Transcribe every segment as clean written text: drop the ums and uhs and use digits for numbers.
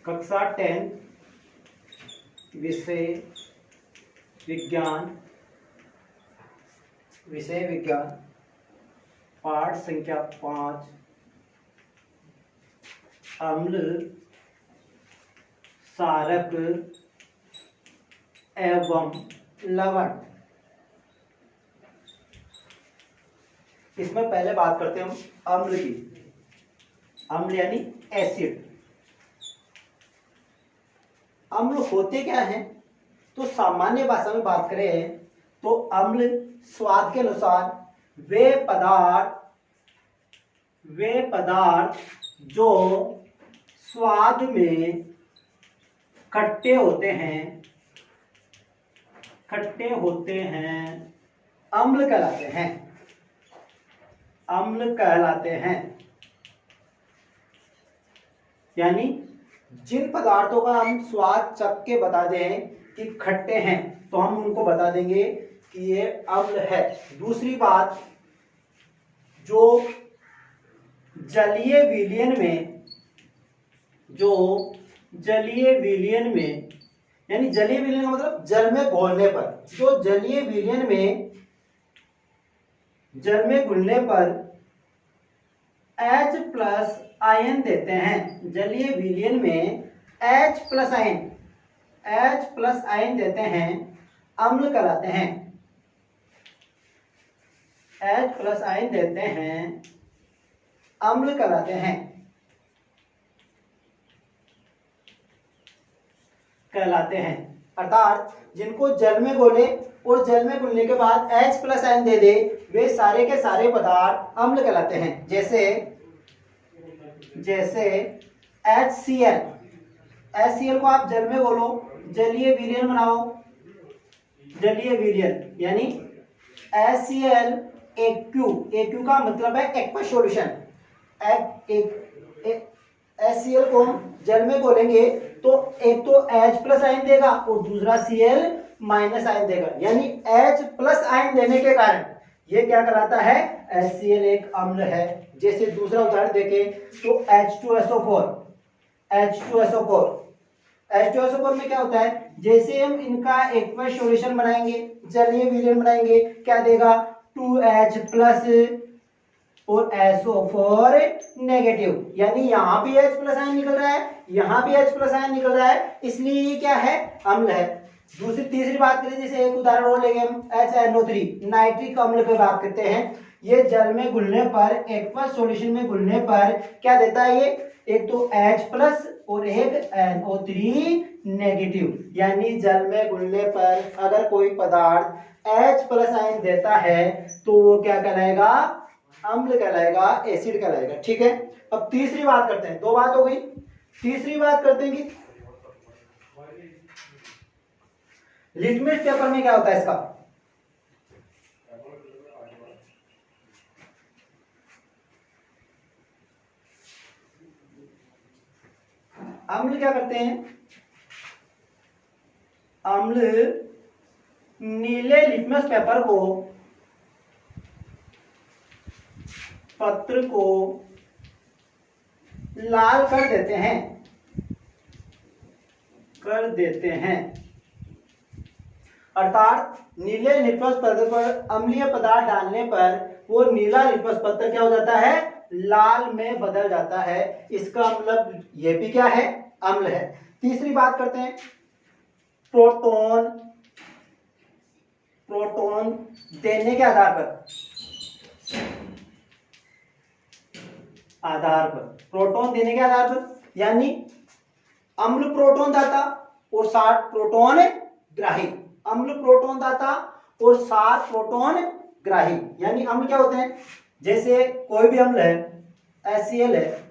कक्षा 10 विषय विज्ञान पाठ संख्या 5 अम्ल क्षारक एवं लवण। इसमें पहले बात करते हैं हम अम्ल की। अम्ल यानी एसिड। अम्ल होते क्या हैं? तो सामान्य भाषा में बात करें तो अम्ल स्वाद के अनुसार वे पदार्थ जो स्वाद में खट्टे होते हैं अम्ल कहलाते हैं। यानी जिन पदार्थों का हम स्वाद चख के बता दें कि खट्टे हैं तो हम उनको बता देंगे कि ये अम्ल है। दूसरी बात, जो जलीय विलयन में यानी जलीय विलयन का मतलब जल में घुलने पर, जो जलीय विलयन में जल में घुलने पर H प्लस आयन देते हैं। जलीय विलयन में H प्लस आयन देते हैं, अम्ल कहलाते हैं। H प्लस आयन देते हैं, अम्ल कहलाते हैं। अर्थात जिनको जल में घोले और जल में घुलने के बाद H प्लस आयन दे दे, वे सारे के सारे पदार्थ अम्ल कहलाते हैं। जैसे HCl को आप जल में घोलो, जलीय विलयन बनाओ। जलीय विलयन यानी HCl का मतलब है एक्वस सॉल्यूशन। HCl को हम जल में घोलेंगे तो एक तो H प्लस आयन देगा और दूसरा Cl माइनस आयन देगा। यानी H प्लस आयन देने के कारण ये क्या कहलाता है? HCl एक अम्ल है। जैसे दूसरा उदाहरण देखें तो H2SO4 में क्या होता है? जैसे हम इनका एक्वस सॉल्यूशन बनाएंगे, जलीय विलयन बनाएंगे, क्या देगा? 2H प्लस और SO4 नेगेटिव। यानी यहाँ भी H प्लस आयन निकल रहा है, यहाँ भी H प्लस आयन निकल रहा है, इसलिए ये क्या है? अम्ल है। तीसरी बात करें, जैसे एक उदाहरण और लेंगे हम, HNO3 नाइट्रिक अम्ल की बात करते हैं। ये जल में घुलने पर, एक्वस सॉल्यूशन में घुलने पर क्या देता है? ये एक तो H प्लस और एक NO3 नेगेटिव। यानी जल में घुलने पर अगर कोई पदार्थ H प्लस आयन देता है तो वो क्या कहलाएगा? अम्ल कहलाएगा, एसिड कहलाएगा। ठीक है। अब तीसरी बात करते हैं। दो बात हो गई। तीसरी बात करते हैं कि लिटमस पेपर में क्या होता है इसका? अम्ल क्या करते हैं? अम्ल नीले लिटमस पेपर को, पत्र को लाल कर देते हैं। अर्थात नीले लिटमस पत्र पर अम्लीय पदार्थ डालने पर वो नीला लिटमस पत्र क्या हो जाता है? लाल में बदल जाता है। इसका मतलब ये भी क्या है? अम्ल है। तीसरी बात करते हैं, प्रोटॉन देने के आधार प्रोटॉन देने के आधार पर, यानी अम्ल प्रोटॉन दाता और 60 प्रोटॉन ग्राही। अम्ल प्रोटॉन दाता और 60 प्रोटॉन ग्राही। यानी अम्ल क्या होते हैं? जैसे कोई भी अम्ल है, HCl है,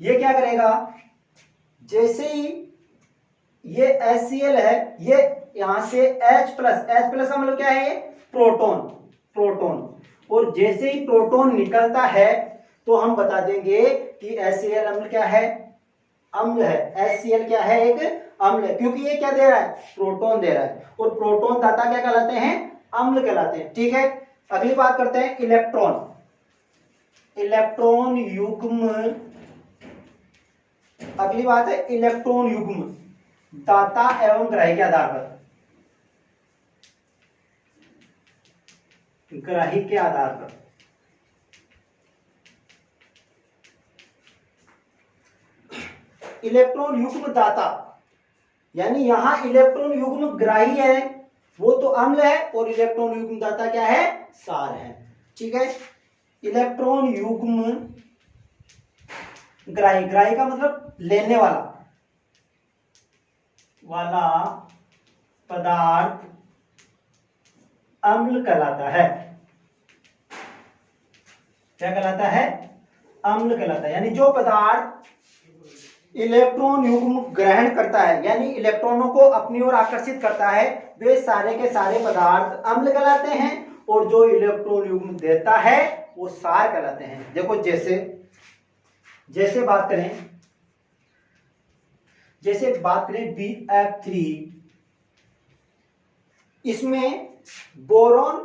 ये क्या करेगा? जैसे ही ये HCl है, ये यहां से H प्लस का मतलब क्या है? प्रोटॉन। और जैसे ही प्रोटॉन निकलता है तो हम बता देंगे कि HCl अम्ल क्या है? अम्ल है। HCl क्या है? एक अम्ल है, क्योंकि ये क्या दे रहा है? प्रोटॉन दे रहा है। और प्रोटॉन दाता क्या कहलाते हैं? अम्ल कहलाते हैं। ठीक है। अगली बात करते हैं इलेक्ट्रॉन युग्म अगली बात है इलेक्ट्रॉन युग्म दाता एवं ग्राही के आधार पर, ग्राही के आधार पर इलेक्ट्रॉन युग्म दाता, यानी यहां इलेक्ट्रॉन युग्म ग्राही है वो तो अम्ल है, और इलेक्ट्रॉन युग्म दाता क्या है, क्षार है। ठीक है, इलेक्ट्रॉन युग्म ग्राही, ग्राही का मतलब लेने वाला पदार्थ अम्ल कहलाता है। क्या कहलाता है, अम्ल कहलाता है। यानी जो पदार्थ इलेक्ट्रॉन युग्म ग्रहण करता है, यानी इलेक्ट्रॉनों को अपनी ओर आकर्षित करता है, वे सारे के सारे पदार्थ अम्ल कहलाते हैं, और जो इलेक्ट्रॉन युग्म देता है वो क्षार कहलाते हैं। देखो जैसे बात करें BF3, इसमें बोरॉन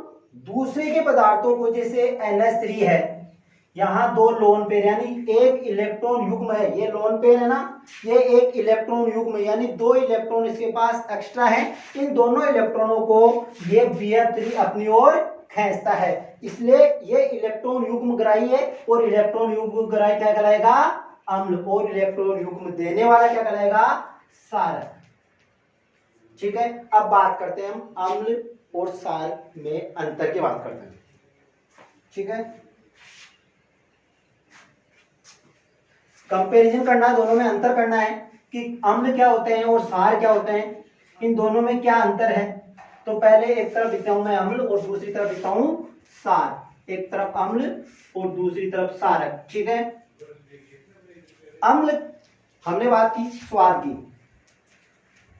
दूसरे के पदार्थों को, जैसे NH3 है, यहां दो लोन पेयर यानी एक इलेक्ट्रॉन युग्म है, ये लोन पेयर है ना, ये एक इलेक्ट्रॉन युग्म है, यानी दो इलेक्ट्रॉन इसके पास एक्स्ट्रा है, इन दोनों इलेक्ट्रॉनों को ये BF3 अपनी ओर खींचता है, इसलिए ये इलेक्ट्रॉन युग्म ग्राही है, और इलेक्ट्रॉन युग्म ग्राही क्या कहलाएगा, अम्ल, और इलेक्ट्रॉन युग्म देने वाला क्या कहलाएगा, क्षार। ठीक है, अब बात करते हैं हम अम्ल और क्षार में अंतर की बात करते हैं। ठीक है, कंपैरिजन करना है, दोनों में अंतर करना है कि अम्ल क्या होते हैं और क्षार क्या होते हैं, इन दोनों में क्या अंतर है। तो पहले एक तरफ लिखता हूं मैं अम्ल और दूसरी तरफ लिखता हूं क्षार, एक तरफ अम्ल और दूसरी तरफ क्षारक। ठीक है, अम्ल हमने बात की स्वाद की,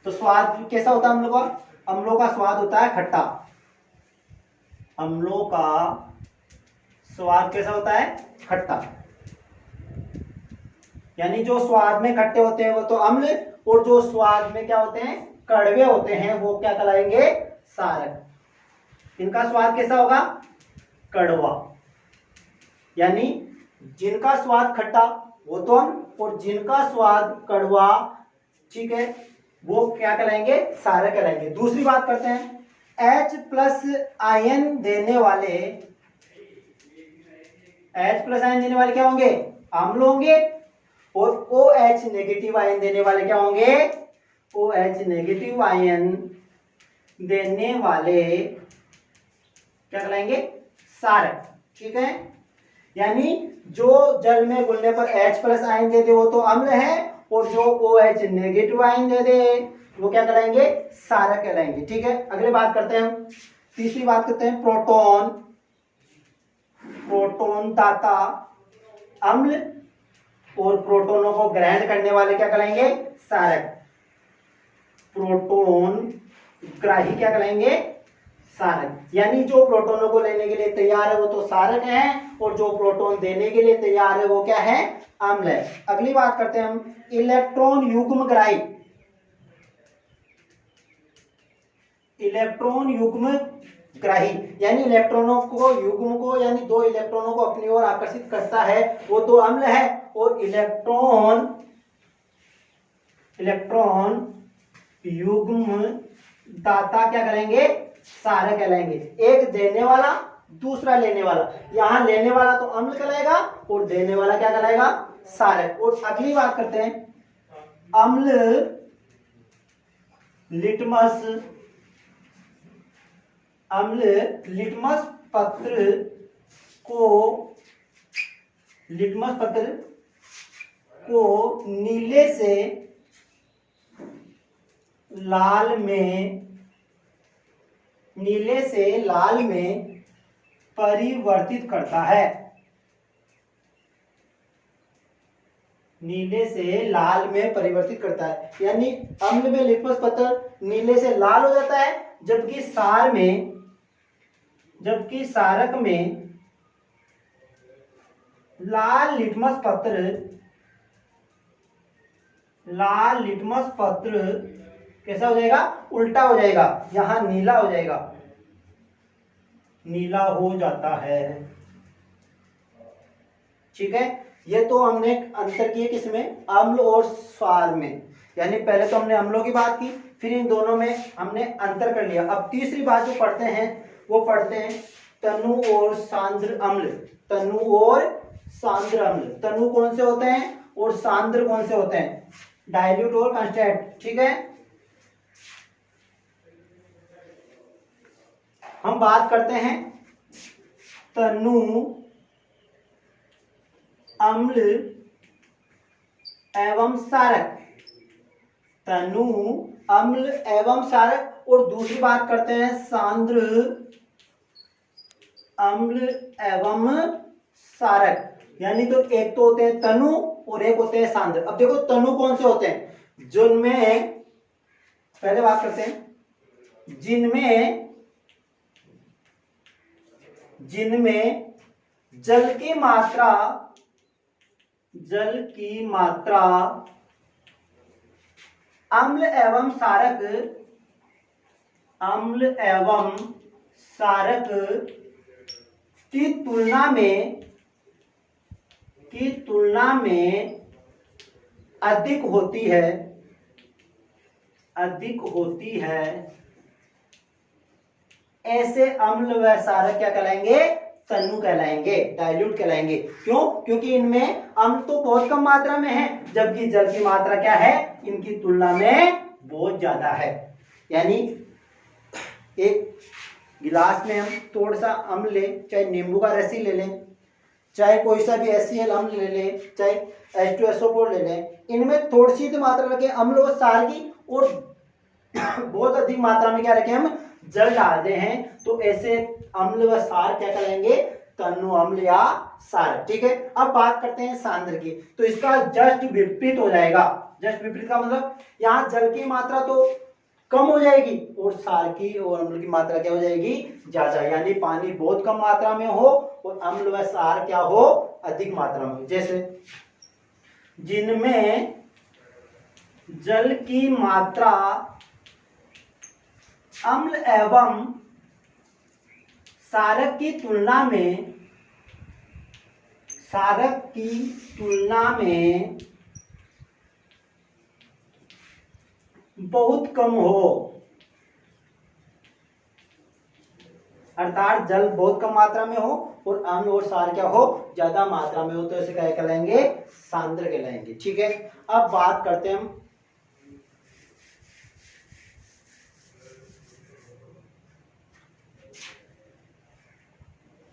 तो स्वाद कैसा होता है अम्लों का, अम्लों का स्वाद होता है खट्टा, अम्लों का स्वाद कैसा होता है, खट्टा, यानी जो स्वाद में खट्टे होते हैं वो तो अम्ल, और जो स्वाद में क्या होते हैं, कड़वे होते हैं, वो क्या कहलाएंगे, क्षारक। इनका स्वाद कैसा होगा, कड़वा, यानी जिनका स्वाद खट्टा वो तो अम्ल, और जिनका स्वाद कड़वा, ठीक है, वो क्या कहलाएंगे, क्षारक कहलाएंगे। दूसरी बात करते हैं, H+ आयन देने वाले, H+ आयन देने वाले क्या होंगे, अम्ल होंगे, और OH नेगेटिव आयन देने वाले क्या होंगे, OH नेगेटिव आयन देने वाले क्या कहलाएंगे, क्षारक। ठीक है, यानी जो जल में घुलने पर H+ आयन दे दे वो तो अम्ल है, और जो OH नेगेटिव आयन दे दे वो क्या कहलाएंगे, क्षारक कहलाएंगे। ठीक है, अगले बात करते हैं हम, तीसरी बात करते हैं प्रोटॉन दाता अम्ल, और प्रोटोनों को ग्रहण करने वाले क्या कहलाएंगे, क्षारक। प्रोटोन ग्राही क्या कहलाएंगे, क्षारक, यानी जो प्रोटोनों को लेने के लिए तैयार है वो तो क्षारक है, और जो प्रोटोन देने के लिए तैयार है वो क्या है, अम्ल है। अगली बात करते हैं हम इलेक्ट्रॉन युग्म ग्राही, इलेक्ट्रॉन युग्म ग्राही, यानी इलेक्ट्रॉनों को, युग्म को, यानी दो इलेक्ट्रॉनों को अपनी ओर आकर्षित करता है वो तो अम्ल है, और इलेक्ट्रॉन युग्म दाता क्या करेंगे, क्षारक कहलाएंगे। एक देने वाला दूसरा लेने वाला, यहां लेने वाला तो अम्ल कहलाएगा और देने वाला क्या कहलाएगा, क्षारक। और अगली बात करते हैं, अम्ल लिटमस पत्र को नीले से लाल में परिवर्तित करता है। नीले से लाल में परिवर्तित करता है, यानी अम्ल में लिटमस पत्र नीले से लाल हो जाता है, जबकि क्षारक में लाल लिटमस पत्र कैसा हो जाएगा, उल्टा हो जाएगा, यहां नीला हो जाएगा, नीला हो जाता है। ठीक है, ये तो हमने अंतर किए किसमें, अम्ल और क्षार में, यानी पहले तो हमने अम्लों की बात की, फिर इन दोनों में हमने अंतर कर लिया। अब तीसरी बात जो पढ़ते हैं वो पढ़ते हैं तनु और सांद्र अम्ल। तनु और सांद्र अम्ल, तनु कौन से होते हैं और सांद्र कौन से होते हैं, डाइल्यूट और कांस्टेंट। ठीक है, हम बात करते हैं तनु अम्ल एवं सारक, तनु अम्ल एवं सारक। और दूसरी बात करते हैं सांद्र अम्ल एवं सारक, यानी तो एक तो होते हैं तनु और एक होते हैं सांद्र। अब देखो तनु कौन से होते हैं, जिनमें पहले बात करते हैं जिनमें जल की मात्रा अम्ल एवं सारक की तुलना में अधिक होती है, ऐसे अम्ल व सारक क्या कहलाएंगे, तनु कहलाएंगे, डाइल्यूट कहलाएंगे। क्यों, क्योंकि इनमें अम्ल तो बहुत कम मात्रा में है, जबकि जल की मात्रा क्या है, इनकी तुलना में बहुत ज्यादा है। यानी एक गिलास में हम थोड़ा सा अम्ल लें, चाहे नींबू का रस ही ले लें, चाहे कोई सा भी HCl अम्ल ले लें, चाहे H2SO4 ले लें, इनमें थोड़ी सी तो मात्रा रखें अम्ल और सार की, और बहुत अधिक मात्रा में क्या रखें, हम जल डाल दे हैं, तो ऐसे अम्ल व सार क्या कहलाएंगे, तनु अम्ल या सार। ठीक है, अब बात करते हैं सांद्र की, तो इसका जस्ट विपरीत हो जाएगा। जस्ट विपरीत का मतलब यहाँ जल की मात्रा तो कम हो जाएगी और सार की और अम्ल की मात्रा क्या हो जाएगी, ज्यादा। यानी पानी बहुत कम मात्रा में हो और अम्ल व सार क्या हो, अधिक मात्रा में। जैसे जिनमें जल की मात्रा अम्ल एवं सारक की तुलना में बहुत कम हो, अर्थात जल बहुत कम मात्रा में हो और अम्ल और सार क्या हो, ज्यादा मात्रा में हो, तो इसे क्या कहलाएंगे, सांद्र कहलाएंगे। ठीक है, अब बात करते हैं हम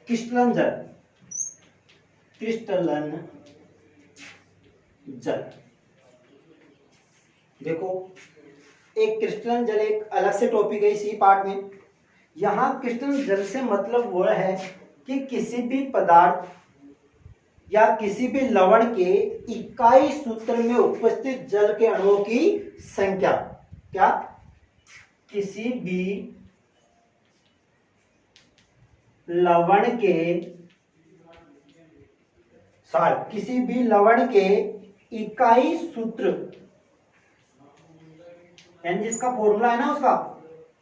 क्रिस्टलन जल। देखो एक क्रिस्टलन जल एक अलग से टॉपिक है इसी पार्ट में। यहां क्रिस्टलन जल से मतलब वो है कि किसी भी पदार्थ या किसी भी लवण के इकाई सूत्र में उपस्थित जल के अणुओं की संख्या, क्या, किसी भी लवण के इकाई सूत्र, यानी जिसका फॉर्मूला है ना उसका,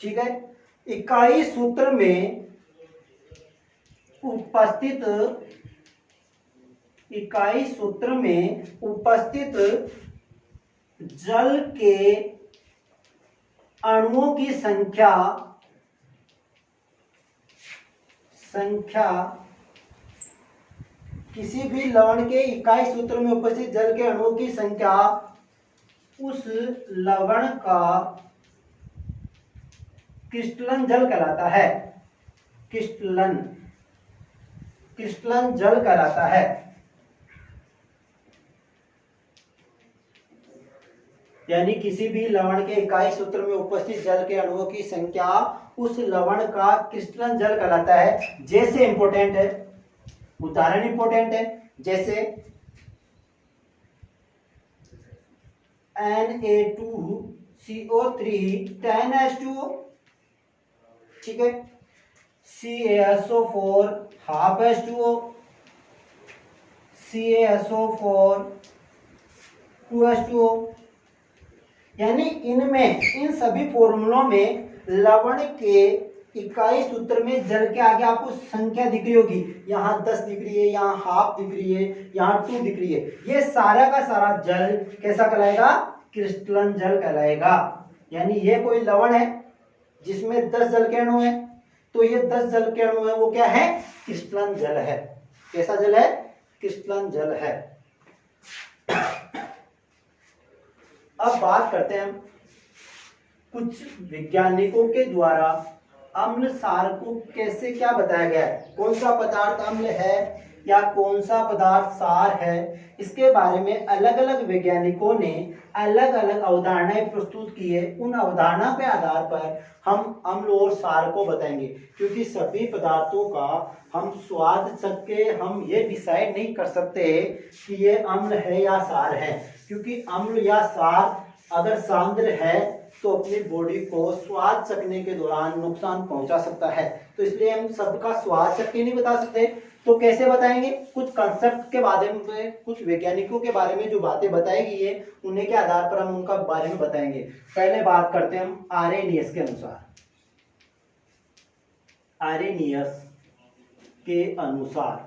ठीक है, इकाई सूत्र में उपस्थित जल के अणुओं की संख्या किसी भी लवण के इकाई सूत्र में उपस्थित जल के अणुओं की संख्या उस लवण का क्रिस्टलन जल कहलाता है। क्रिस्टलन जल कहलाता है। यानी किसी भी लवण के इकाई सूत्र में उपस्थित जल के अणुओं की संख्या उस लवण का क्रिस्टलन जल कहलाता है। जैसे इंपॉर्टेंट है, उदाहरण इंपॉर्टेंट है, जैसे Na2CO3 10H2O, ठीक है, CaSO4 half H2O, CaSO4 2H2O। यानी इन सभी फॉर्मूलों में लवण के इकाई सूत्र में जल के आगे आपको संख्या दिख रही होगी, यहाँ 10 दिख रही है, यहाँ हाफ दिख रही है, यहाँ 2 दिख रही है, ये सारा का सारा जल कैसा कहलाएगा? क्रिस्टलन जल कहलाएगा। यानी ये कोई लवण है जिसमें 10 जल के अणु है, तो ये 10 जल के अणु है वो क्या है? क्रिस्टलन जल है। कैसा जल है? क्रिस्टलन जल है। अब बात करते हैं कुछ वैज्ञानिकों के द्वारा अम्ल सार को कैसे क्या बताया गया है, कौन सा पदार्थ अम्ल है या कौन सा पदार्थ सार है, इसके बारे में अलग अलग वैज्ञानिकों ने अलग अलग अवधारणाएं प्रस्तुत की है। उन अवधारणा के आधार पर हम अम्ल और सार को बताएंगे, क्योंकि सभी पदार्थों का हम स्वाद चख के हम ये डिसाइड नहीं कर सकते कि ये अम्ल है या सार है, क्योंकि अम्ल या सार अगर सांद्र है तो अपनी बॉडी को स्वाद चखने के दौरान नुकसान पहुंचा सकता है, तो इसलिए हम सबका स्वाद चख के नहीं बता सकते। तो कैसे बताएंगे? कुछ कंसेप्ट के बारे में, कुछ वैज्ञानिकों के बारे में जो बातें बताई गई है उन्हीं के आधार पर हम उनका बारे में बताएंगे। पहले बात करते हैं हम आर्हेनियस के अनुसार। आर्हेनियस के अनुसार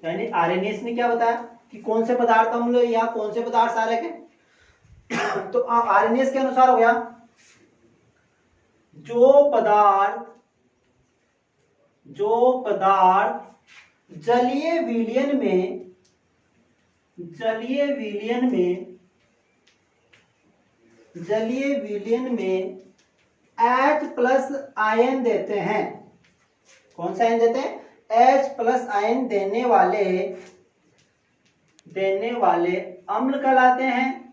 यानी आर्हेनियस ने क्या बताया कि कौन से पदार्थ अम्ल या कौन से पदार्थ सारक है। तो आर्हेनियस के अनुसार हो गया जो पदार्थ जलीय विलयन में H+ आयन देते हैं। कौन सा आयन देते हैं? H+ आयन देने वाले अम्ल कहलाते हैं।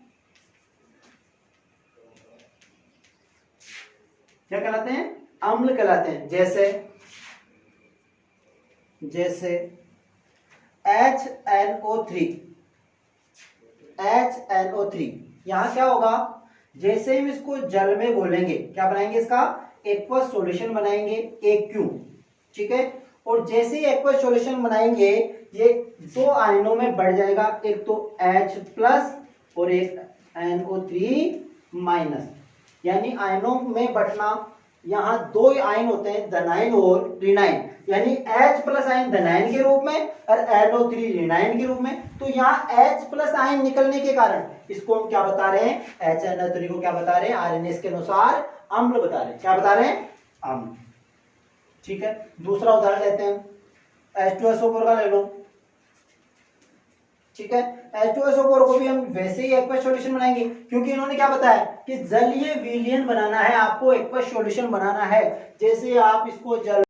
क्या कहलाते हैं? अम्ल कहलाते हैं। जैसे HNO3 यहां क्या होगा? जैसे हम इसको जल में घोलेंगे क्या बनाएंगे? इसका एक्वस सॉल्यूशन बनाएंगे, AQ, ठीक है। और जैसे ही एक्वस सॉल्यूशन बनाएंगे ये 2 आयनों में बढ़ जाएगा, एक तो H+ और एक NO3-, यानी आयनों में बढ़ना। यहाँ 2 आयन होते हैं, धनायन और ऋणायन, यानी H+ आयन धनायन के रूप में और NO3 ऋणायन के रूप में। तो यहाँ H+ आयन निकलने के कारण इसको हम क्या बता रहे हैं? HNO3 को क्या बता रहे हैं? आर्हेनियस के अनुसार अम्ल बता रहे हैं। क्या बता रहे हैं? अम्ल, ठीक है। दूसरा उदाहरण लेते हैं, H2SO4 का ले लो, ठीक है। H2SO4 को भी हम वैसे ही एक्वस सॉल्यूशन बनाएंगे, क्योंकि इन्होंने क्या बताया कि जलीय विलयन बनाना है, आपको एक्वस सॉल्यूशन बनाना है। जैसे आप इसको जल